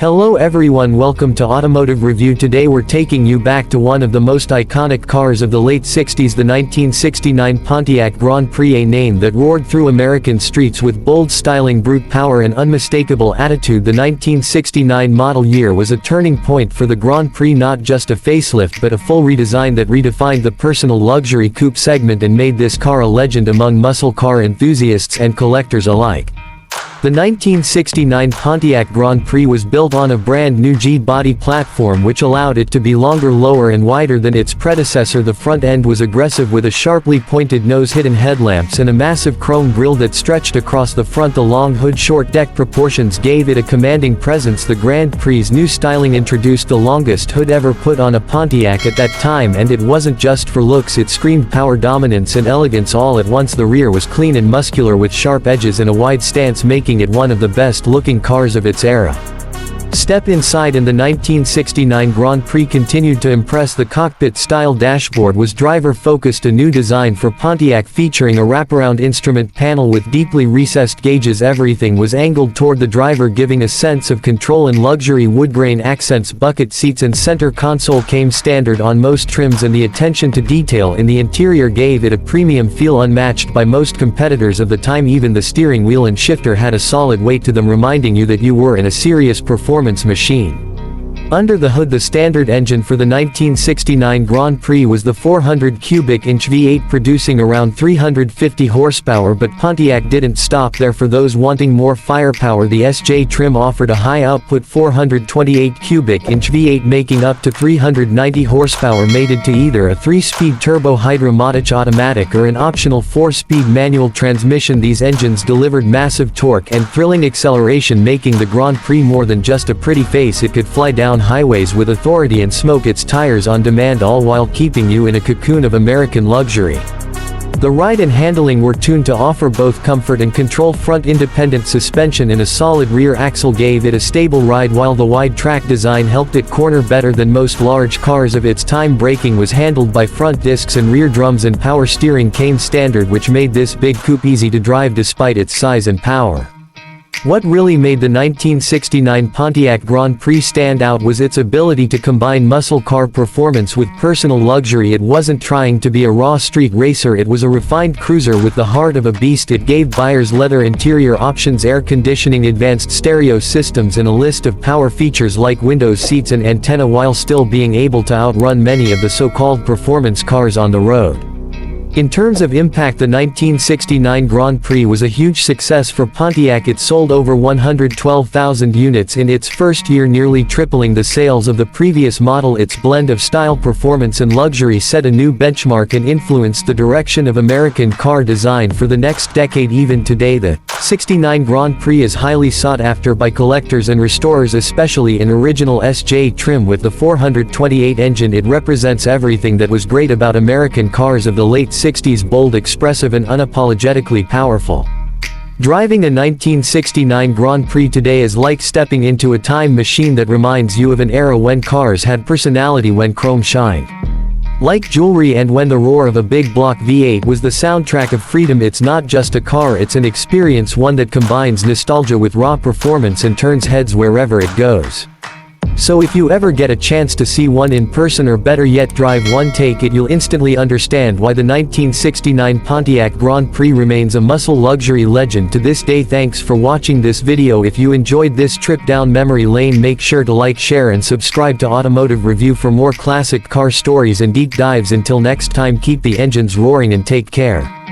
Hello everyone, welcome to Automotive Review. Today we're taking you back to one of the most iconic cars of the late 60s, the 1969 Pontiac Grand Prix, a name that roared through American streets with bold styling, brute power and unmistakable attitude. The 1969 model year was a turning point for the Grand Prix, not just a facelift but a full redesign that redefined the personal luxury coupe segment and made this car a legend among muscle car enthusiasts and collectors alike. The 1969 Pontiac Grand Prix was built on a brand new G-body platform which allowed it to be longer, lower and wider than its predecessor. The front end was aggressive with a sharply pointed nose, hidden headlamps and a massive chrome grille that stretched across the front. The long hood, short deck proportions gave it a commanding presence. The Grand Prix's new styling introduced the longest hood ever put on a Pontiac at that time, and it wasn't just for looks, it screamed power, dominance and elegance all at once. The rear was clean and muscular with sharp edges and a wide stance, making it one of the best-looking cars of its era. Step inside and the 1969 Grand Prix continued to impress. The cockpit-style dashboard was driver-focused, a new design for Pontiac featuring a wraparound instrument panel with deeply recessed gauges. Everything was angled toward the driver, giving a sense of control and luxury. Woodgrain accents, bucket seats and center console came standard on most trims, and the attention to detail in the interior gave it a premium feel unmatched by most competitors of the time. Even the steering wheel and shifter had a solid weight to them, reminding you that you were in a serious performance machine. Under the hood, the standard engine for the 1969 Grand Prix was the 400 cubic inch V8 producing around 350 horsepower, but Pontiac didn't stop there. For those wanting more firepower, the SJ trim offered a high output 428 cubic inch V8 making up to 390 horsepower, mated to either a 3-speed turbo hydraulic automatic or an optional 4-speed manual transmission. These engines delivered massive torque and thrilling acceleration, making the Grand Prix more than just a pretty face. It could fly down highways with authority and smoke its tires on demand, all while keeping you in a cocoon of American luxury. The ride and handling were tuned to offer both comfort and control. Front independent suspension and a solid rear axle gave it a stable ride, while the wide track design helped it corner better than most large cars of its time. Braking was handled by front discs and rear drums, and power steering came standard, which made this big coupe easy to drive despite its size and power. What really made the 1969 Pontiac Grand Prix stand out was its ability to combine muscle car performance with personal luxury. It wasn't trying to be a raw street racer, it was a refined cruiser with the heart of a beast. It gave buyers leather interior options, air conditioning, advanced stereo systems and a list of power features like windows, seats and antenna, while still being able to outrun many of the so-called performance cars on the road. In terms of impact, the 1969 Grand Prix was a huge success for Pontiac. It sold over 112,000 units in its first year, nearly tripling the sales of the previous model. Its blend of style, performance and luxury set a new benchmark and influenced the direction of American car design for the next decade. Even today, the 69 Grand Prix is highly sought after by collectors and restorers, especially in original SJ trim with the 428 engine. It represents everything that was great about American cars of the late 60s: bold, expressive and unapologetically powerful. Driving a 1969 Grand Prix today is like stepping into a time machine that reminds you of an era when cars had personality, when chrome shined like jewelry and when the roar of a big block V8 was the soundtrack of freedom. It's not just a car, it's an experience, one that combines nostalgia with raw performance and turns heads wherever it goes. So if you ever get a chance to see one in person, or better yet drive one, take it. You'll instantly understand why the 1969 Pontiac Grand Prix remains a muscle luxury legend to this day. Thanks for watching this video. If you enjoyed this trip down memory lane, make sure to like, share and subscribe to Automotive Review for more classic car stories and deep dives. Until next time, keep the engines roaring and take care.